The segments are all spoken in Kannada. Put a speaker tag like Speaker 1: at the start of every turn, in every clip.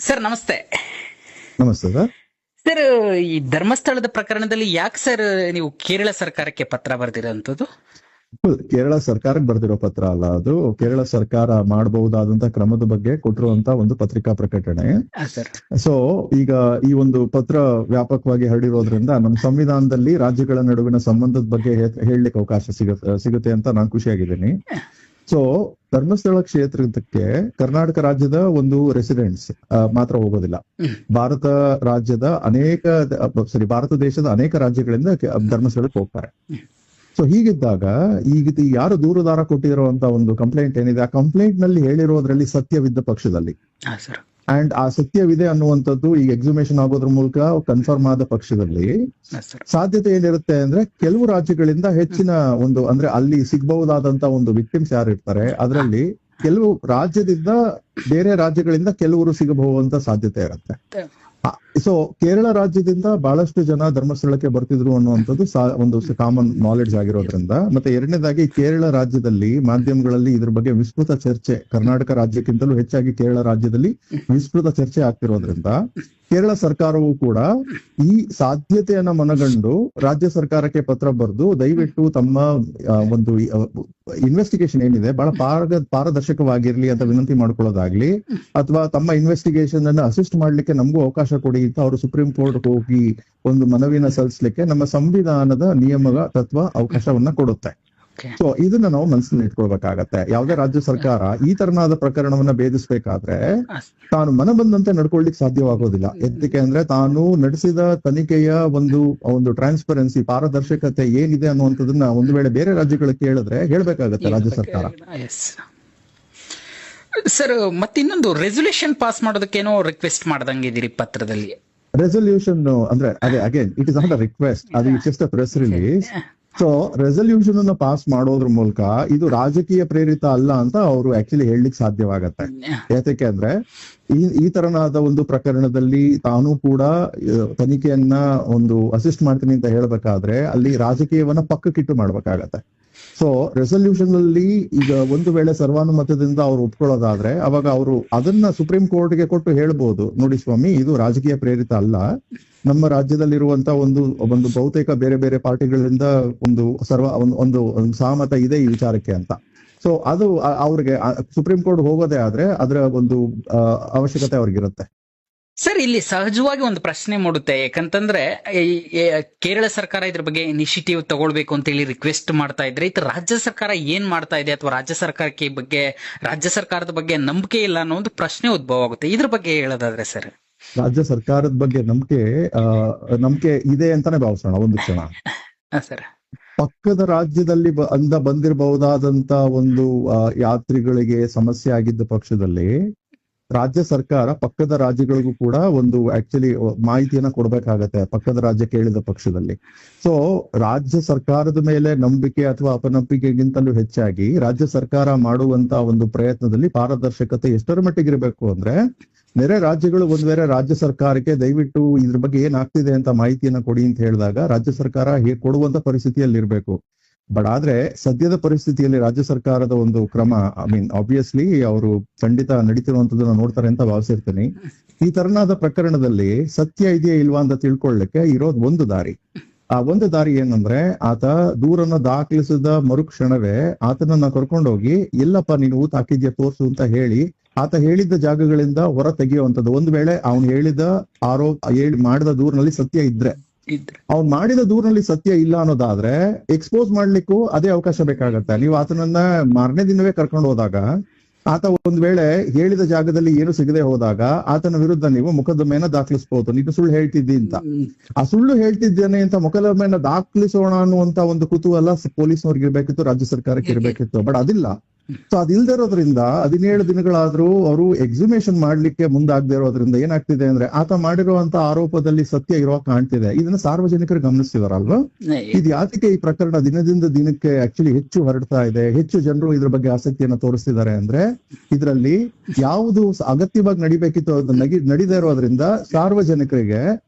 Speaker 1: ಸರ್ ನಮಸ್ತೆ.
Speaker 2: ನಮಸ್ತೆ ಸರ್.
Speaker 1: ಸರ್, ಈ ಧರ್ಮಸ್ಥಳದ ಪ್ರಕರಣದಲ್ಲಿ ಯಾಕೆ ಸರ್ ನೀವು ಕೇರಳ ಸರ್ಕಾರಕ್ಕೆ ಪತ್ರ ಬರೆದಿರೋಂಥದ್ದು?
Speaker 2: ಕೇರಳ ಸರ್ಕಾರಕ್ಕೆ ಬರ್ದಿರೋ ಪತ್ರ ಅಲ್ಲ, ಅದು ಕೇರಳ ಸರ್ಕಾರ ಮಾಡಬಹುದಾದಂತ ಕ್ರಮದ ಬಗ್ಗೆ ಕೊಟ್ಟಿರುವಂತ ಒಂದು ಪತ್ರಿಕಾ ಪ್ರಕಟಣೆ.
Speaker 1: ಸರ್
Speaker 2: ಸೊ ಈಗ ಈ ಒಂದು ಪತ್ರ ವ್ಯಾಪಕವಾಗಿ ಹರಡಿರೋದ್ರಿಂದ ನಮ್ಮ ಸಂವಿಧಾನದಲ್ಲಿ ರಾಜ್ಯಗಳ ನಡುವಿನ ಸಂಬಂಧದ ಬಗ್ಗೆ ಹೇಳಲಿಕ್ಕೆ ಅವಕಾಶ ಸಿಗುತ್ತೆ ಅಂತ ನಾನು ಖುಷಿಯಾಗಿದ್ದೀನಿ. ಸೊ ಧರ್ಮಸ್ಥಳ ಕ್ಷೇತ್ರಕ್ಕೆ ಕರ್ನಾಟಕ ರಾಜ್ಯದ ಒಂದು ರೆಸಿಡೆಂಟ್ಸ್ ಮಾತ್ರ ಹೋಗೋದಿಲ್ಲ. ಭಾರತ ದೇಶದ ಅನೇಕ ರಾಜ್ಯಗಳಿಂದ ಧರ್ಮಸ್ಥಳಕ್ಕೆ ಹೋಗ್ತಾರೆ. ಸೊ ಹೀಗಿದ್ದಾಗ ಈಗ ಯಾರು ದೂರುದಾರ ಕೊಟ್ಟಿರುವಂತ ಒಂದು ಕಂಪ್ಲೇಂಟ್ ಏನಿದೆ, ಆ ಕಂಪ್ಲೇಂಟ್ ನಲ್ಲಿ ಹೇಳಿರೋದ್ರಲ್ಲಿ ಸತ್ಯವಿದ್ದ ಪಕ್ಷದಲ್ಲಿ ಅಂಡ್ ಆ ಸತ್ಯವಿದೆ ಅನ್ನುವಂಥದ್ದು ಈಗ ಎಕ್ಸಿಮೇಷನ್ ಆಗೋದ್ರ ಮೂಲಕ ಕನ್ಫರ್ಮ್ ಆದ ಪಕ್ಷದಲ್ಲಿ ಸಾಧ್ಯತೆ ಏನಿರುತ್ತೆ ಅಂದ್ರೆ ಕೆಲವು ರಾಜ್ಯಗಳಿಂದ ಹೆಚ್ಚಿನ ಒಂದು ಅಂದ್ರೆ ಅಲ್ಲಿ ಸಿಗಬಹುದಾದಂತ ಒಂದು ವಿಕ್ಟಿಮ್ಸ್ ಯಾರು ಇರ್ತಾರೆ ಅದರಲ್ಲಿ ಕೆಲವು ರಾಜ್ಯದಿಂದ ಬೇರೆ ರಾಜ್ಯಗಳಿಂದ ಕೆಲವರು ಸಿಗಬಹುದಂತ ಸಾಧ್ಯತೆ ಇರುತ್ತೆ. ಸೊ ಕೇರಳ ರಾಜ್ಯದಿಂದ ಬಹಳಷ್ಟು ಜನ ಧರ್ಮಸ್ಥಳಕ್ಕೆ ಬರ್ತಿದ್ರು ಅನ್ನುವಂಥದ್ದು ಒಂದು ಕಾಮನ್ ನಾಲೆಡ್ಜ್ ಆಗಿರೋದ್ರಿಂದ, ಮತ್ತೆ ಎರಡನೇದಾಗಿ ಕೇರಳ ರಾಜ್ಯದಲ್ಲಿ ಮಾಧ್ಯಮಗಳಲ್ಲಿ ಇದ್ರ ಬಗ್ಗೆ ವಿಸ್ತೃತ ಚರ್ಚೆ, ಕರ್ನಾಟಕ ರಾಜ್ಯಕ್ಕಿಂತಲೂ ಹೆಚ್ಚಾಗಿ ಕೇರಳ ರಾಜ್ಯದಲ್ಲಿ ವಿಸ್ತೃತ ಚರ್ಚೆ ಆಗ್ತಿರೋದ್ರಿಂದ ಕೇರಳ ಸರ್ಕಾರವು ಕೂಡ ಈ ಸಾಧ್ಯತೆಯನ್ನ ಮನಗಂಡು ರಾಜ್ಯ ಸರ್ಕಾರಕ್ಕೆ ಪತ್ರ ಬರೆದು ದಯವಿಟ್ಟು ತಮ್ಮ ಒಂದು ಇನ್ವೆಸ್ಟಿಗೇಷನ್ ಏನಿದೆ ಬಹಳ ಪಾರದರ್ಶಕವಾಗಿರ್ಲಿ ಅಂತ ವಿನಂತಿ ಮಾಡ್ಕೊಳ್ಳೋದಾಗ್ಲಿ, ಅಥವಾ ತಮ್ಮ ಇನ್ವೆಸ್ಟಿಗೇಷನ್ ಅನ್ನ ಅಸಿಸ್ಟ್ ಮಾಡ್ಲಿಕ್ಕೆ ನಮಗೂ ಅವಕಾಶ ಕೊಡಿ ಅಂತ ಅವರು ಸುಪ್ರೀಂ ಕೋರ್ಟ್ ಹೋಗಿ ಒಂದು ಮನವಿನ ಸಲ್ಲಿಸಲಿಕ್ಕೆ ನಮ್ಮ ಸಂವಿಧಾನದ ನಿಯಮದ ತತ್ವ ಅವಕಾಶವನ್ನ ಕೊಡುತ್ತೆ. ಸೊ ಇದನ್ನ ನಾವು ಮನಸ್ಸಿನಲ್ಲಿ ಇಟ್ಕೊಳ್ಬೇಕಾಗತ್ತೆ. ಯಾವುದೇ ರಾಜ್ಯ ಸರ್ಕಾರ ಈ ತರನಾದ ಪ್ರಕರಣವನ್ನ ಭೇದಿಸಬೇಕಾದ್ರೆ ತಾನು ಮನ ಬಂದಂತೆ ನಡ್ಕೊಳ್ಳಿಕ್ ಸಾಧ್ಯವಾಗೋದಿಲ್ಲ. ಯಾಕೆ ಅಂದ್ರೆ ತಾನು ನಡೆಸಿದ ತನಿಖೆಯ ಒಂದು ಟ್ರಾನ್ಸ್ಪರೆನ್ಸಿ, ಪಾರದರ್ಶಕತೆ ಏನಿದೆ ಅನ್ನುವಂಥದ್ದನ್ನ ಒಂದು ವೇಳೆ ಬೇರೆ ರಾಜ್ಯಗಳಿಗೆ ಕೇಳಿದ್ರೆ ಹೇಳ್ಬೇಕಾಗತ್ತೆ ರಾಜ್ಯ ಸರ್ಕಾರ.
Speaker 1: ಸರ್, ಮತ್ತಿನ್ನೊಂದು ರೆಸೊಲ್ಯೂಷನ್ ಪಾಸ್ ಮಾಡೋದಕ್ಕೇನೋ ರಿಕ್ವೆಸ್ಟ್ ಮಾಡ್ದಂಗಿದ್ದೀರಿ ಪತ್ರದಲ್ಲಿ.
Speaker 2: ರೆಸೊಲ್ಯೂಷನ್ ಅಂದ್ರೆ ಅದೇ again it is not a request, ಅದು just a press release. So resolution ಅನ್ನ ಪಾಸ್ ಮಾಡೋದ್ರ ಮೂಲಕ ಇದು ರಾಜಕೀಯ ಪ್ರೇರಿತ ಅಲ್ಲ ಅಂತ ಅವರು ಆಕ್ಚುಲಿ ಹೇಳಲಿಕ್ಕೆ ಸಾಧ್ಯವಾಗತ್ತೆ. ಯಾಕೆ ಅಂದ್ರೆ ಈ ತರನಾದ ಒಂದು ಪ್ರಕರಣದಲ್ಲಿ ತಾನು ಕೂಡ ತನಿಖೆಯನ್ನ ಒಂದು ಅಸಿಸ್ಟ್ ಮಾಡ್ತೀನಿ ಅಂತ ಹೇಳ್ಬೇಕಾದ್ರೆ ಅಲ್ಲಿ ರಾಜಕೀಯವನ್ನ ಪಕ್ಕಕ್ಕಿಟ್ಟು ಮಾಡ್ಬೇಕಾಗತ್ತೆ. ಸೊ ರೆಸೊಲ್ಯೂಷನ್ ಅಲ್ಲಿ ಈಗ ಒಂದು ವೇಳೆ ಸರ್ವಾನುಮತದಿಂದ ಅವ್ರು ಒಪ್ಕೊಳ್ಳೋದಾದ್ರೆ ಅವಾಗ ಅವರು ಅದನ್ನ ಸುಪ್ರೀಂ ಕೋರ್ಟ್ಗೆ ಕೊಟ್ಟು ಹೇಳ್ಬೋದು, ನೋಡಿ ಸ್ವಾಮಿ ಇದು ರಾಜಕೀಯ ಪ್ರೇರಿತ ಅಲ್ಲ, ನಮ್ಮ ರಾಜ್ಯದಲ್ಲಿರುವಂತ ಒಂದು ಬಹುತೇಕ ಬೇರೆ ಬೇರೆ ಪಾರ್ಟಿಗಳಿಂದ ಒಂದು ಸಹಮತ ಇದೆ ಈ ವಿಚಾರಕ್ಕೆ ಅಂತ. ಸೊ ಅದು ಅವ್ರಿಗೆ ಸುಪ್ರೀಂ ಕೋರ್ಟ್ ಹೋಗೋದೇ ಆದ್ರೆ ಅದರ ಒಂದು ಅವಶ್ಯಕತೆ ಅವ್ರಿಗಿರುತ್ತೆ.
Speaker 1: ಸರ್, ಇಲ್ಲಿ ಸಹಜವಾಗಿ ಒಂದು ಪ್ರಶ್ನೆ ಮೂಡುತ್ತೆ. ಯಾಕಂತಂದ್ರೆ ಕೇರಳ ಸರ್ಕಾರ ಇದ್ರ ಬಗ್ಗೆ ಇನಿಷಿಯೇಟಿವ್ ತಗೊಳ್ಬೇಕು ಅಂತ ಹೇಳಿ ರಿಕ್ವೆಸ್ಟ್ ಮಾಡ್ತಾ ಇದ್ರೆ ಇದು ರಾಜ್ಯ ಸರ್ಕಾರ ಏನ್ ಮಾಡ್ತಾ ಇದೆ, ಅಥವಾ ರಾಜ್ಯ ಸರ್ಕಾರದ ಬಗ್ಗೆ ನಂಬಿಕೆ ಇಲ್ಲ ಅನ್ನೋ ಒಂದು ಪ್ರಶ್ನೆ ಉದ್ಭವ ಆಗುತ್ತೆ. ಇದ್ರ ಬಗ್ಗೆ ಹೇಳೋದಾದ್ರೆ ಸರ್,
Speaker 2: ರಾಜ್ಯ ಸರ್ಕಾರದ ಬಗ್ಗೆ ನಂಬಿಕೆ ಇದೆ ಅಂತಾನೆ ಭಾವಿಸೋಣ ಒಂದು ಕ್ಷಣ.
Speaker 1: ಸರ್,
Speaker 2: ಪಕ್ಕದ ರಾಜ್ಯದಲ್ಲಿ ಬಂದಿರಬಹುದಾದಂತ ಒಂದು ಯಾತ್ರಿಗಳಿಗೆ ಸಮಸ್ಯೆ ಆಗಿದ್ದ ಪಕ್ಷದಲ್ಲಿ ರಾಜ್ಯ ಸರ್ಕಾರ ಪಕ್ಕದ ರಾಜ್ಯಗಳಿಗೂ ಕೂಡ ಒಂದು ಆಕ್ಚುಲಿ ಮಾಹಿತಿಯನ್ನ ಕೊಡ್ಬೇಕಾಗತ್ತೆ ಪಕ್ಕದ ರಾಜ್ಯ ಕೇಳಿದ ಪಕ್ಷದಲ್ಲಿ. ಸೊ ರಾಜ್ಯ ಸರ್ಕಾರದ ಮೇಲೆ ನಂಬಿಕೆ ಅಥವಾ ಅಪನಂಬಿಕೆಗಿಂತಲೂ ಹೆಚ್ಚಾಗಿ ರಾಜ್ಯ ಸರ್ಕಾರ ಮಾಡುವಂತ ಒಂದು ಪ್ರಯತ್ನದಲ್ಲಿ ಪಾರದರ್ಶಕತೆ ಎಷ್ಟರ ಮಟ್ಟಿಗೆ ಇರಬೇಕು ಅಂದ್ರೆ ನೆರೆ ರಾಜ್ಯಗಳು ಒಂದ್ ವೇಳೆ ರಾಜ್ಯ ಸರ್ಕಾರಕ್ಕೆ ದಯವಿಟ್ಟು ಇದ್ರ ಬಗ್ಗೆ ಏನಾಗ್ತಿದೆ ಅಂತ ಮಾಹಿತಿಯನ್ನ ಕೊಡಿ ಅಂತ ಹೇಳಿದಾಗ ರಾಜ್ಯ ಸರ್ಕಾರ ಕೊಡುವಂತ ಪರಿಸ್ಥಿತಿಯಲ್ಲಿ ಇರ್ಬೇಕು. ಬಟ್ ಆದ್ರೆ ಸದ್ಯದ ಪರಿಸ್ಥಿತಿಯಲ್ಲಿ ರಾಜ್ಯ ಸರ್ಕಾರದ ಒಂದು ಕ್ರಮ ಆಬ್ವಿಯಸ್ಲಿ ಅವರು ಖಂಡಿತ ನಡೀತಿರುವಂತದನ್ನ ನೋಡ್ತಾರೆ ಅಂತ ಭಾವಿಸಿರ್ತೀನಿ. ಈ ತರನಾದ ಪ್ರಕರಣದಲ್ಲಿ ಸತ್ಯ ಇದೆಯಾ ಇಲ್ವಾ ಅಂತ ತಿಳ್ಕೊಳ್ಳಿಕ್ಕೆ ಇರೋದು ಒಂದು ದಾರಿ. ಆ ಒಂದು ದಾರಿ ಏನಂದ್ರೆ ಆತ ದೂರನ್ನ ದಾಖಲಿಸಿದ ಮರುಕ್ಷಣವೇ ಆತನನ್ನ ಕರ್ಕೊಂಡೋಗಿ ಎಲ್ಲಪ್ಪ ನೀನು ಊತ ಹಾಕಿದ್ಯಾ ತೋರ್ಸು ಅಂತ ಹೇಳಿ ಆತ ಹೇಳಿದ್ದ ಜಾಗಗಳಿಂದ ಹೊರ ತೆಗೆಯುವಂಥದ್ದು. ಒಂದು ವೇಳೆ ಅವನು ಹೇಳಿದ ಮಾಡಿದ ದೂರಿನಲ್ಲಿ ಸತ್ಯ ಇದ್ರೆ, ಅವ್ನು ಮಾಡಿದ ದೂರಿನಲ್ಲಿ ಸತ್ಯ ಇಲ್ಲ ಅನ್ನೋದಾದ್ರೆ ಎಕ್ಸ್ಪೋಸ್ ಮಾಡ್ಲಿಕ್ಕೂ ಅದೇ ಅವಕಾಶ ಬೇಕಾಗತ್ತೆ. ನೀವು ಆತನನ್ನ ಮಾರನೇ ದಿನವೇ ಕರ್ಕೊಂಡು ಹೋದಾಗ ಆತ ಒಂದ್ ವೇಳೆ ಹೇಳಿದ ಜಾಗದಲ್ಲಿ ಏನು ಸಿಗದೆ ಹೋದಾಗ ಆತನ ವಿರುದ್ಧ ನೀವು ಮೊಕದ್ದಮೆಯನ್ನ ದಾಖಲಿಸಬಹುದು, ನೀನು ಸುಳ್ಳು ಹೇಳ್ತಿದ್ದಿ ಅಂತ. ಆ ಸುಳ್ಳು ಹೇಳ್ತಿದ್ದೇನೆ ಅಂತ ಮೊಕದ್ದಮೆಯನ್ನ ದಾಖಲಿಸೋಣ ಅನ್ನುವಂತ ಒಂದು ಕುತೂಹಲ ಪೊಲೀಸ್ನವ್ರಿಗೆ ಇರ್ಬೇಕಿತ್ತು, ರಾಜ್ಯ ಸರ್ಕಾರಕ್ಕೆ ಇರ್ಬೇಕಿತ್ತು. ಬಟ್ ಅದಿಲ್ಲ. ಸೊ ಅದಿಲ್ದೇ ಇರೋದ್ರಿಂದ 17 ದಿನಗಳಾದ್ರೂ ಅವರು ಎಕ್ಸಿಮೇಷನ್ ಮಾಡ್ಲಿಕ್ಕೆ ಮುಂದಾಗದೇ ಇರೋದ್ರಿಂದ ಏನಾಗ್ತಿದೆ ಅಂದ್ರೆ ಆತ ಮಾಡಿರುವಂತ ಆರೋಪದಲ್ಲಿ ಸತ್ಯ ಇರೋ ಕಾಣ್ತಿದೆ. ಇದನ್ನ ಸಾರ್ವಜನಿಕರು ಗಮನಿಸ್ತಿದಾರಲ್ವಾ? ಇದು ಯಾತಕ್ಕೆ ಈ ಪ್ರಕರಣ ದಿನದಿಂದ ದಿನಕ್ಕೆ ಆಕ್ಚುಲಿ ಹೆಚ್ಚು ಹರಡ್ತಾ ಇದೆ, ಹೆಚ್ಚು ಜನರು ಇದ್ರ ಬಗ್ಗೆ ಆಸಕ್ತಿಯನ್ನ ತೋರಿಸ್ತಿದ್ದಾರೆ ಅಂದ್ರೆ ಇದರಲ್ಲಿ ಯಾವುದು ಅಗತ್ಯವಾಗಿ ನಡಿಬೇಕಿತ್ತು ಅದು ನಡೀದೇ ಇರೋದ್ರಿಂದ ಸಾರ್ವಜನಿಕರಿಗೆ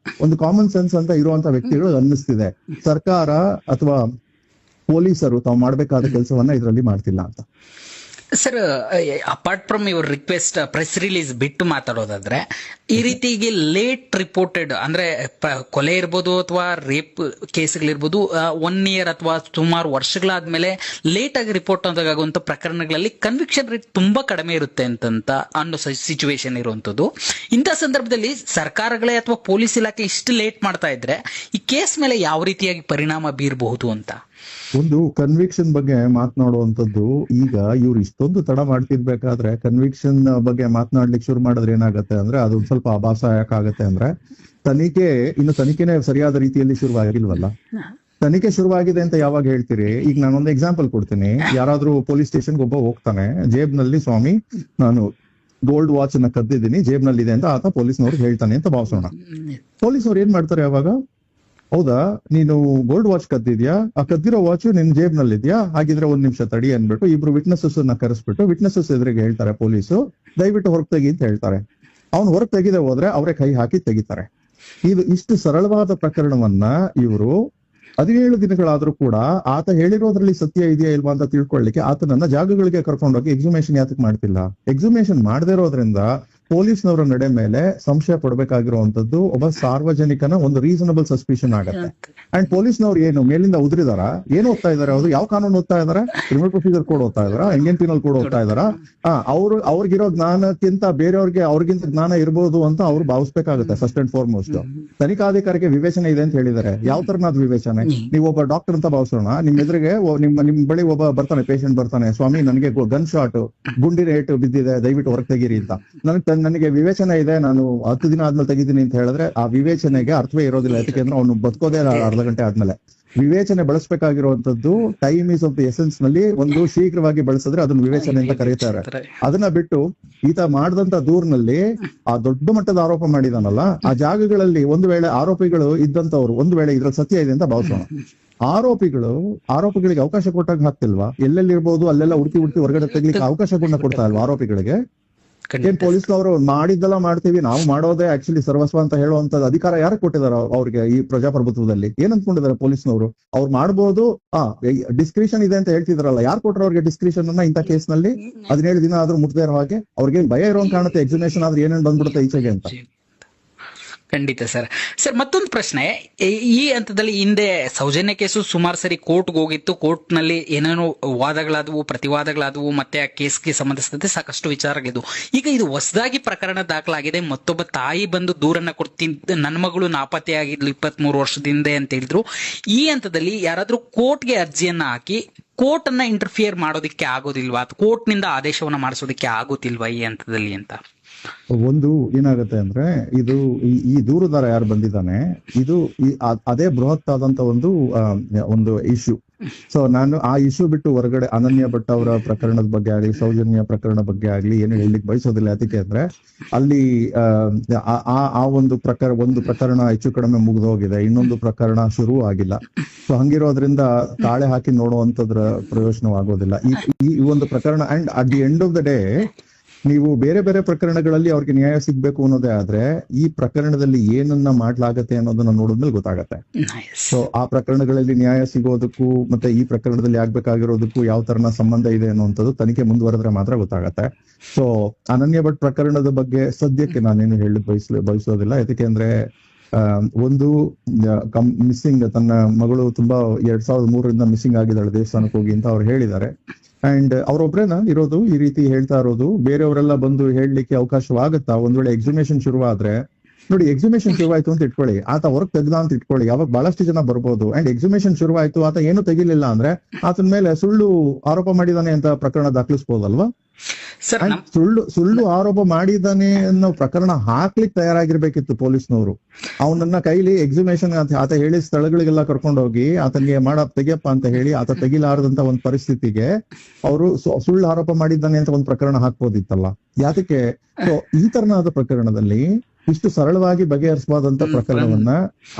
Speaker 2: ಒಂದು ಕಾಮನ್ ಸೆನ್ಸ್ ಅಂತ ಇರುವಂತ ವ್ಯಕ್ತಿಗಳು ಅನ್ನಿಸ್ತಿದೆ ಸರ್ಕಾರ ಅಥವಾ ಪೊಲೀಸರು ತಾವು ಮಾಡ್ಬೇಕಾದ ಕೆಲಸವನ್ನ ಇದರಲ್ಲಿ ಮಾಡ್ತಿಲ್ಲ ಅಂತ.
Speaker 1: Sir, apart from your request press release ಬಿಟ್ಟು ಮಾತಾಡೋದಾದ್ರೆ, ಈ ರೀತಿಗೆ ಲೇಟ್ ರಿಪೋರ್ಟೆಡ್ ಅಂದ್ರೆ ಕೊಲೆ ಇರ್ಬೋದು ಅಥವಾ ರೇಪ್ ಕೇಸ್ಗಳಿರ್ಬೋದು 1 ಇಯರ್ ಅಥವಾ ಸುಮಾರು ವರ್ಷಗಳಾದ್ಮೇಲೆ ಲೇಟ್ ಆಗಿ ರಿಪೋರ್ಟ್ ಆಗುವಂತ ಪ್ರಕರಣಗಳಲ್ಲಿ ಕನ್ವಿಕ್ಷನ್ ರೇಟ್ ತುಂಬಾ ಕಡಿಮೆ ಇರುತ್ತೆ ಅಂತ ಅನ್ನೋ ಸಿಚುವೇಶನ್ ಇರುವಂತದ್ದು. ಇಂಥ ಸಂದರ್ಭದಲ್ಲಿ ಸರ್ಕಾರಗಳೇ ಅಥವಾ ಪೊಲೀಸ್ ಇಲಾಖೆ ಇಷ್ಟು ಲೇಟ್ ಮಾಡ್ತಾ ಇದ್ರೆ ಈ ಕೇಸ್ ಮೇಲೆ ಯಾವ ರೀತಿಯಾಗಿ ಪರಿಣಾಮ ಬೀರಬಹುದು ಅಂತ.
Speaker 2: ಒಂದು ಕನ್ವಿಕ್ಷನ್ ಬಗ್ಗೆ ಮಾತನಾಡುವಂತದ್ದು, ಈಗ ಇವ್ರು ಇಷ್ಟೊಂದು ತಡ ಮಾಡ್ತಿರ್ಬೇಕಾದ್ರೆ ಕನ್ವಿಕ್ಷನ್ ಬಗ್ಗೆ ಮಾತನಾಡ್ಲಿಕ್ಕೆ ಶುರು ಮಾಡಿದ್ರೆ ಏನಾಗುತ್ತೆ ಅಂದ್ರೆ ಅದು ಸ್ವಲ್ಪ ಆಭಾಸ ಯಾಕಾಗತ್ತೆ ಅಂದ್ರೆ ತನಿಖೆನೇ ಸರಿಯಾದ ರೀತಿಯಲ್ಲಿ ಶುರುವಾಗಿಲ್ವಲ್ಲ. ತನಿಖೆ ಶುರುವಾಗಿದೆ ಅಂತ ಯಾವಾಗ ಹೇಳ್ತೀರಿ? ಈಗ ನಾನೊಂದು ಎಕ್ಸಾಂಪಲ್ ಕೊಡ್ತೀನಿ. ಯಾರಾದ್ರೂ ಪೊಲೀಸ್ ಸ್ಟೇಷನ್ಗೆ ಒಬ್ಬ ಹೋಗ್ತಾನೆ, ಜೇಬ್ನಲ್ಲಿ ಸ್ವಾಮಿ ನಾನು ಗೋಲ್ಡ್ ವಾಚ್ ಅನ್ನ ಕದ್ದಿದ್ದೀನಿ, ಜೇಬ್ನಲ್ಲಿ ಇದೆ ಅಂತ ಆತ ಪೊಲೀಸ್ನವ್ರಿಗೆ ಹೇಳ್ತಾನೆ ಅಂತ ಭಾವಿಸೋಣ. ಪೊಲೀಸ್ನವ್ರು ಏನ್ ಮಾಡ್ತಾರೆ ಅವಾಗ? ಹೌದಾ, ನೀನು ಗೋಲ್ಡ್ ವಾಚ್ ಕದ್ದಿದ್ಯಾ? ಆ ಕದ್ದಿರೋ ವಾಚ್ ನಿನ್ ಜೇಬ್ನಲ್ಲಿ ಇದೆಯಾ? ಹಾಗಿದ್ರೆ 1 ನಿಮಿಷ ತಡಿ ಅನ್ಬಿಟ್ಟು ಇಬ್ರು ವಿಟ್ನೆಸಸ್ ನ ಕರೆಸ್ಬಿಟ್ಟು ವಿಟ್ನೆಸಸ್ ಎದುರಿಗೆ ಹೇಳ್ತಾರೆ ಪೊಲೀಸು, ದಯವಿಟ್ಟು ಹೊರಗೆ ತೆಗಿ ಅಂತ ಹೇಳ್ತಾರೆ. ಅವ್ನು ಹೊರಗೆ ತೆಗಿದೆ ಹೋದ್ರೆ ಅವರೇ ಕೈ ಹಾಕಿ ತೆಗಿತಾರೆ. ಇಷ್ಟು ಸರಳವಾದ ಪ್ರಕರಣವನ್ನ ಇವರು 17 ದಿನಗಳಾದ್ರೂ ಕೂಡ ಆತ ಹೇಳಿರೋದ್ರಲ್ಲಿ ಸತ್ಯ ಇದೆಯಾ ಇಲ್ವಾ ಅಂತ ತಿಳ್ಕೊಳ್ಳಿಕ್ಕೆ ಆತನನ್ನ ಜಾಗಗಳಿಗೆ ಕರ್ಕೊಂಡೋಗಿ ಎಕ್ಸುಮೇಷನ್ ಯಾತಕ್ ಮಾಡ್ತಿಲ್ಲ? ಎಕ್ಸುಮೇಷನ್ ಮಾಡದೇ ಇರೋದ್ರಿಂದ ಪೊಲೀಸ್ನವರ ನಡೆ ಮೇಲೆ ಸಂಶಯ ಪಡಬೇಕಾಗಿರುವಂತದ್ದು ಒಬ್ಬ ಸಾರ್ವಜನಿಕನ ಒಂದು ರೀಸನಬಲ್ ಸಸ್ಪಿಷನ್ ಆಗುತ್ತೆ. ಅಂಡ್ ಪೊಲೀಸ್ನವ್ರು ಏನು ಮೇಲಿಂದ ಉದ್ರಿದಾರ? ಏನು ಓದ್ತಾ ಇದಾರೆ ಅವರು? ಯಾವ ಕಾನೂನು ಓದ್ತಾ ಇದಾರೆ? ಕ್ರಿಮಿನಲ್ ಪ್ರೊಸೀಜರ್ ಕೋಡ್ ಓದ್ತಾ ಇದಾರ? ಇಂಡಿಯನ್ ಪೀನಲ್ ಕೋಡ್ ಓದ್ತಾ ಇದಾರ? ಅವ್ರಿಗಿರೋ ಜ್ಞಾನಕ್ಕಿಂತ ಅವ್ರಿಗಿಂತ ಜ್ಞಾನ ಇರ್ಬೋದು ಅಂತ ಅವ್ರು ಭಾವಿಸ್ಬೇಕಾಗುತ್ತೆ. ಫಸ್ಟ್ ಅಂಡ್ ಫಾರ್ಮೋಸ್ಟ್ ತನಿಖಾಧಿಕಾರಿಗೆ ವಿವೇಚನೆ ಇದೆ ಅಂತ ಹೇಳಿದ್ದಾರೆ. ಯಾವ ತರನಾದ ವಿವೇಚನೆ? ನೀವು ಒಬ್ಬ ಡಾಕ್ಟರ್ ಅಂತ ಭಾವಿಸೋಣ, ನಿಮ್ ಎದುರಿಗೆ ನಿಮ್ ಬಳಿ ಒಬ್ಬ ಬರ್ತಾನೆ, ಪೇಷಂಟ್ ಬರ್ತಾನೆ, ಸ್ವಾಮಿ ನನಗೆ ಗನ್ ಶಾಟ್ ಗುಂಡಿನ ಏಟು ಬಿದ್ದಿದೆ, ದಯವಿಟ್ಟು ಹೊರಗೆ ತೆಗೀರಿ ಅಂತ. ನನಗೆ ವಿವೇಚನೆ ಇದೆ, ನಾನು 10 ದಿನ ಆದ್ಮೇಲೆ ತೆಗಿತೀನಿ ಅಂತ ಹೇಳಿದ್ರೆ ಆ ವಿವೇಚನೆಗೆ ಅರ್ಥವೇ ಇರೋದಿಲ್ಲ. ಯಾಕೆಂದ್ರೆ ಅವ್ನು ಬದುಕೋದೇ ಅರ್ಧ ಗಂಟೆ ಆದ್ಮೇಲೆ. ವಿವೇಚನೆ ಬಳಸಬೇಕಾಗಿರುವಂತದ್ದು time is of the essence ನಲ್ಲಿ ಒಂದು ಶೀಘ್ರವಾಗಿ ಬಳಸಿದ್ರೆ ಅದನ್ನ ವಿವೇಚನೆ ಅಂತ ಕರೀತಾರೆ. ಅದನ್ನ ಬಿಟ್ಟು ಈತ ಮಾಡಿದಂತ ದೂರಿನಲ್ಲಿ ಆ ದೊಡ್ಡ ಮಟ್ಟದ ಆರೋಪ ಮಾಡಿದಾನಲ್ಲ, ಆ ಜಾಗಗಳಲ್ಲಿ ಒಂದು ವೇಳೆ ಆರೋಪಿಗಳು ಇದ್ದಂತವ್ರು ಒಂದು ವೇಳೆ ಇದ್ರಲ್ಲಿ ಸತ್ಯ ಇದೆ ಅಂತ ಭಾವಿಸೋಣ, ಆರೋಪಿಗಳಿಗೆ ಅವಕಾಶ ಕೊಟ್ಟಾಗ ಹಾಕ್ತಿಲ್ವಾ? ಎಲ್ಲೆಲ್ಲಿರ್ಬೋದು ಅಲ್ಲೆಲ್ಲ ಹುಡುಕಿ ಹೊರಗಡೆ ತೆಗ್ಲಿಕ್ಕೆ ಅವಕಾಶಗಳನ್ನ ಕೊಡ್ತಾ ಇಲ್ವಾ ಆರೋಪಿಗಳಿಗೆ? ಏನ್ ಪೊಲೀಸ್ನವರು ಮಾಡಿದ್ದೆಲ್ಲ ಮಾಡ್ತೀವಿ, ನಾವು ಮಾಡೋದೇ ಆಕ್ಚುಲಿ ಸರ್ವಸ್ವ ಅಂತ ಹೇಳುವಂತದ್ದು ಅಧಿಕಾರ ಯಾರು ಕೊಟ್ಟಿದಾರ ಅವ್ರಿಗೆ? ಈ ಪ್ರಜಾಪ್ರಭುತ್ವದಲ್ಲಿ ಏನ್ ಅನ್ಕೊಂಡಿದ್ದಾರೆ ಪೊಲೀಸ್ನವರು? ಅವ್ರು ಮಾಡ್ಬೋದು, ಡಿಸ್ಕ್ರಿಷನ್ ಇದೆ ಅಂತ ಹೇಳ್ತಿದಾರಲ್ಲ, ಯಾರು ಕೊಟ್ಟರು ಅವ್ರಿಗೆ ಡಿಸ್ಕ್ರಿಷನ್ ಅನ್ನ ಇಂಥ ಕೇಸ್ ನಲ್ಲಿ? 17 ದಿನ ಆದ್ರೂ ಮುಟ್ದೇ ಇರೋ ಹಾಗೆ ಅವ್ರಿಗೆ ಭಯ ಇರೋ ಕಾಣುತ್ತೆ, ಎಕ್ಸಿಮೇಷನ್ ಆದ್ರೆ ಏನೇನ್ ಬಂದ್ಬಿಡುತ್ತೆ ಈಚೆಗೆ ಅಂತ.
Speaker 1: ಖಂಡಿತ ಸರ್. ಮತ್ತೊಂದು ಪ್ರಶ್ನೆ, ಈ ಹಂತದಲ್ಲಿ ಹಿಂದೆ ಸೌಜನ್ಯ ಕೇಸು ಸುಮಾರು ಸರಿ ಕೋರ್ಟ್ಗೆ ಹೋಗಿತ್ತು. ಕೋರ್ಟ್ ನಲ್ಲಿ ಏನೇನೋ ವಾದಗಳಾದವು, ಪ್ರತಿವಾದಗಳಾದವು, ಮತ್ತೆ ಆ ಕೇಸ್ಗೆ ಸಂಬಂಧಿಸಿದಂತೆ ಸಾಕಷ್ಟು ವಿಚಾರಗಳಿದ್ವು. ಈಗ ಇದು ಹೊಸದಾಗಿ ಪ್ರಕರಣ ದಾಖಲಾಗಿದೆ. ಮತ್ತೊಬ್ಬ ತಾಯಿ ಬಂದು ದೂರನ್ನ ಕೊಡ್ತಿದ್ದ, ನನ್ನ ಮಗಳು ನಾಪತ್ತೆಯಾಗಿದ್ಲು 23 ವರ್ಷದಿಂದ ಅಂತ ಹೇಳಿದ್ರು. ಈ ಹಂತದಲ್ಲಿ ಯಾರಾದ್ರೂ ಕೋರ್ಟ್ಗೆ ಅರ್ಜಿಯನ್ನ ಹಾಕಿ ಕೋರ್ಟ್ ಅನ್ನ ಇಂಟರ್ಫಿಯರ್ ಮಾಡೋದಿಕ್ಕೆ ಆಗೋದಿಲ್ವಾ? ಕೋರ್ಟ್ ನಿಂದ ಆದೇಶವನ್ನ ಮಾಡಿಸೋದಿಕ್ಕೆ ಆಗೋದಿಲ್ವಾ ಈ ಹಂತದಲ್ಲಿ ಅಂತ?
Speaker 2: ಒಂದು ಏನಾಗುತ್ತೆ ಅಂದ್ರೆ, ಇದು ಈ ದೂರುದಾರ ಯಾರು ಬಂದಿದ್ದಾನೆ, ಇದು ಅದೇ ಬೃಹತ್ ಆದಂತ ಒಂದು ಇಶ್ಯೂ. ಸೊ ನಾನು ಆ ಇಶ್ಯೂ ಬಿಟ್ಟು ಹೊರಗಡೆ ಅನನ್ಯ ಭಟ್ ಅವರ ಪ್ರಕರಣದ ಬಗ್ಗೆ ಆಗ್ಲಿ, ಸೌಜನ್ಯ ಪ್ರಕರಣ ಬಗ್ಗೆ ಆಗ್ಲಿ ಏನು ಹೇಳಲಿಕ್ಕೆ ಬಯಸೋದಿಲ್ಲ. ಅದಕ್ಕೆ ಅಂದ್ರೆ ಅಲ್ಲಿ ಆ ಒಂದು ಪ್ರಕರಣ ಹೆಚ್ಚು ಕಡಿಮೆ ಮುಗಿದು ಹೋಗಿದೆ, ಇನ್ನೊಂದು ಪ್ರಕರಣ ಶುರು ಆಗಿಲ್ಲ. ಸೊ ಹಂಗಿರೋದ್ರಿಂದ ತಾಳೆ ಹಾಕಿ ನೋಡುವಂತದ್ರ ಪ್ರಯೋಜನವಾಗೋದಿಲ್ಲ ಈ ಒಂದು ಪ್ರಕರಣ. And at the end of the day ನೀವು ಬೇರೆ ಬೇರೆ ಪ್ರಕರಣಗಳಲ್ಲಿ ಅವ್ರಿಗೆ ನ್ಯಾಯ ಸಿಗ್ಬೇಕು ಅನ್ನೋದೇ ಆದ್ರೆ ಈ ಪ್ರಕರಣದಲ್ಲಿ ಏನನ್ನ ಮಾಡ್ಲಾಗತ್ತೆ ಅನ್ನೋದನ್ನ ನೋಡಿದ್ಮೇಲೆ ಗೊತ್ತಾಗತ್ತೆ. ಸೊ ಆ ಪ್ರಕರಣಗಳಲ್ಲಿ ನ್ಯಾಯ ಸಿಗೋದಕ್ಕೂ ಮತ್ತೆ ಈ ಪ್ರಕರಣದಲ್ಲಿ ಆಗ್ಬೇಕಾಗಿರೋದಕ್ಕೂ ಯಾವ ತರನ ಸಂಬಂಧ ಇದೆ ಅನ್ನುವಂಥದ್ದು ತನಿಖೆ ಮುಂದುವರೆದ್ರೆ ಮಾತ್ರ ಗೊತ್ತಾಗತ್ತೆ. ಸೊ ಅನನ್ಯ ಭಟ್ ಪ್ರಕರಣದ ಬಗ್ಗೆ ಸದ್ಯಕ್ಕೆ ನಾನೇನು ಹೇಳಲಿಕ್ಕೆ ಬಯಸೋದಿಲ್ಲ. ಯಾಕೆ ಅಂದ್ರೆ ಒಂದು ಮಿಸ್ಸಿಂಗ್, ತನ್ನ ಮಗಳು ತುಂಬಾ 2003ರಿಂದ ಮಿಸ್ಸಿಂಗ್ ಆಗಿದ್ದಾಳೆ, ದೇವಸ್ಥಾನಕ್ಕೆ ಹೋಗಿ ಅಂತ ಅವ್ರು ಹೇಳಿದ್ದಾರೆ. ಅಂಡ್ ಅವ್ರೊಬ್ರೇನ ಇರೋದು ಈ ರೀತಿ ಹೇಳ್ತಾ ಇರೋದು? ಬೇರೆಯವರೆಲ್ಲ ಬಂದು ಹೇಳಲಿಕ್ಕೆ ಅವಕಾಶವಾಗುತ್ತಾ? ಒಂದ್ ವೇಳೆ ಎಕ್ಸಿಮೇಷನ್ ಶುರುವಾದ್ರೆ, ನೋಡಿ ಎಕ್ಸಿಮೇಷನ್ ಶುರುವಾಯ್ತು ಅಂತ ಇಟ್ಕೊಳ್ಳಿ, ಆತ ಹೊರಗ್ ತೆಗ್ದ ಅಂತ ಇಟ್ಕೊಳ್ಳಿ, ಅವಾಗ ಬಹಳಷ್ಟು ಜನ ಬರ್ಬೋದು. ಅಂಡ್ ಎಕ್ಸಿಮೇಷನ್ ಶುರುವಾಯ್ತು, ಆತ ಏನು ತೆಗಿಲಿಲ್ಲ ಅಂದ್ರೆ ಆತನ ಮೇಲೆ ಸುಳ್ಳು ಆರೋಪ ಮಾಡಿದಾನೆ ಅಂತ ಪ್ರಕರಣ ದಾಖಲಿಸಬಹುದಲ್ವಾ? ಸುಳ್ಳು ಆರೋಪ ಮಾಡಿದ್ದಾನೆ ಅನ್ನೋ ಪ್ರಕರಣ ಹಾಕ್ಲಿಕ್ಕೆ ತಯಾರಾಗಿರ್ಬೇಕಿತ್ತು ಪೊಲೀಸ್ನವರು. ಅವನನ್ನ ಕೈಲಿ ಎಕ್ಸಿಮೇಷನ್ ಆತ ಹೇಳಿ ಸ್ಥಳಗಳಿಗೆಲ್ಲ ಕರ್ಕೊಂಡೋಗಿ ಆತನಿಗೆ ತೆಗಿಯಪ್ಪ ಅಂತ ಹೇಳಿ ಆತ ತೆಗಿಲಾರದಂತ ಒಂದು ಪರಿಸ್ಥಿತಿಗೆ ಅವರು ಸುಳ್ಳು ಆರೋಪ ಮಾಡಿದ್ದಾನೆ ಅಂತ ಒಂದು ಪ್ರಕರಣ ಹಾಕ್ಬೋದಿತ್ತಲ್ಲ, ಯಾತಕ್ಕೆ? ಸೊ ಈ ತರನಾದ ಪ್ರಕರಣದಲ್ಲಿ ಇಷ್ಟು ಸರಳವಾಗಿ ಬಗೆಹರಿಸಬಹುದಂತ ಪ್ರಕರಣವನ್ನ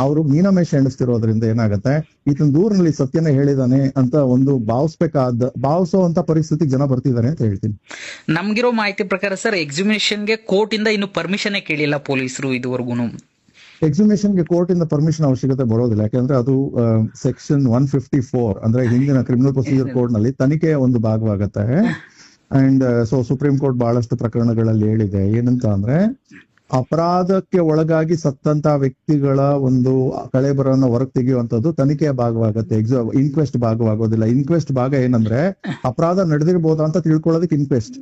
Speaker 2: ಅವರು ಮೀನಮೇಷ ಎಣಿಸ್ತಿರೋದ್ರಿಂದ ಏನಾಗತ್ತೆ, ಈತನ ದೂರಿನಲ್ಲಿ ಸತ್ಯನ ಹೇಳಿದಾನೆ ಅಂತ ಒಂದು ಭಾವಿಸೋ ಅಂತ ಪರಿಸ್ಥಿತಿಗೆ ಜನ ಬರ್ತಿದ್ದಾರೆ ಅಂತ ಹೇಳ್ತೀನಿ.
Speaker 1: ನಮ್ಗಿರೋ ಮಾಹಿತಿ ಪ್ರಕಾರ ಸರ್, ಎಕ್ಸಿಬಿಷನ್ಗೆ ಕೋರ್ಟ್ ಇಂದ ಇನ್ನು ಪರ್ಮಿಷನ್ ಕೇಳಿಲ್ಲ ಪೊಲೀಸರು ಇದುವರೆಗೂ.
Speaker 2: ಎಕ್ಸಿಬಿಷನ್ಗೆ ಕೋರ್ಟ್ ಇಂದ ಪರ್ಮಿಷನ್ ಅವಶ್ಯಕತೆ ಬರೋದಿಲ್ಲ. ಯಾಕಂದ್ರೆ ಅದು ಸೆಕ್ಷನ್ 154 ಅಂದ್ರೆ ಹಿಂದಿನ ಕ್ರಿಮಿನಲ್ ಪ್ರೊಸೀಜರ್ ಕೋಡ್ ನಲ್ಲಿ ತನಿಖೆಯ ಒಂದು ಭಾಗವಾಗತ್ತೆ. ಅಂಡ್ ಸೊ ಸುಪ್ರೀಂ ಕೋರ್ಟ್ ಬಹಳಷ್ಟು ಪ್ರಕರಣಗಳಲ್ಲಿ ಹೇಳಿದೆ ಏನಂತ ಅಂದ್ರೆ ಅಪರಾಧಕ್ಕೆ ಒಳಗಾಗಿ ಸತ್ತಂತ ವ್ಯಕ್ತಿಗಳ ಒಂದು ಕಳೇಬರವನ್ನು ಹೊರಗೆ ತೆಗೆಯುವಂತದ್ದು ತನಿಖೆಯ ಭಾಗವಾಗುತ್ತೆ, ಇನ್ಕ್ವೆಸ್ಟ್ ಭಾಗವಾಗೋದಿಲ್ಲ. ಇನ್ಕ್ವೆಸ್ಟ್ ಭಾಗ ಏನಂದ್ರೆ ಅಪರಾಧ ನಡೆದಿರ್ಬೋದಾ ಅಂತ ತಿಳ್ಕೊಳ್ಳೋದಕ್ಕೆ ಇನ್ಕ್ವೆಸ್ಟ್.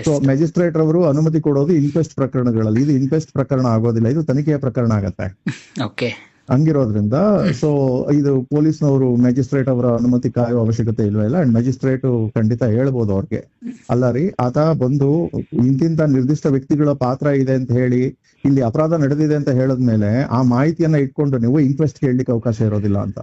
Speaker 2: ಸೊ ಮ್ಯಾಜಿಸ್ಟ್ರೇಟ್ ಅವರು ಅನುಮತಿ ಕೊಡೋದು ಇನ್ಕ್ವೆಸ್ಟ್ ಪ್ರಕರಣಗಳಲ್ಲಿ. ಇದು ಇನ್ಕ್ವೆಸ್ಟ್ ಪ್ರಕರಣ ಆಗೋದಿಲ್ಲ, ಇದು ತನಿಖೆಯ ಪ್ರಕರಣ ಆಗತ್ತೆ.
Speaker 1: ಓಕೆ,
Speaker 2: ಹಂಗಿರೋದ್ರಿಂದ ಸೊ ಇದು ಪೊಲೀಸ್ನವರು ಮ್ಯಾಜಿಸ್ಟ್ರೇಟ್ ಅವರ ಅನುಮತಿ ಕಾಯುವ ಅವಶ್ಯಕತೆ ಇಲ್ವೇ ಇಲ್ಲ. ಅಂಡ್ ಮ್ಯಾಜಿಸ್ಟ್ರೇಟ್ ಖಂಡಿತ ಹೇಳ್ಬೋದು ಅವ್ರಿಗೆ, ಅಲ್ಲ ರೀ ಆತ ಬಂದು ಇಂತಿಂತ ನಿರ್ದಿಷ್ಟ ವ್ಯಕ್ತಿಗಳ ಪಾತ್ರ ಇದೆ ಅಂತ ಹೇಳಿ ಇಲ್ಲಿ ಅಪರಾಧ ನಡೆದಿದೆ ಅಂತ ಹೇಳಿದ್ಮೇಲೆ ಆ ಮಾಹಿತಿಯನ್ನ ಇಟ್ಕೊಂಡು ನೀವು ಇನ್ಕ್ವೆಸ್ಟ್ ಕೇಳಲಿಕ್ಕೆ ಅವಕಾಶ ಇರೋದಿಲ್ಲ ಅಂತ.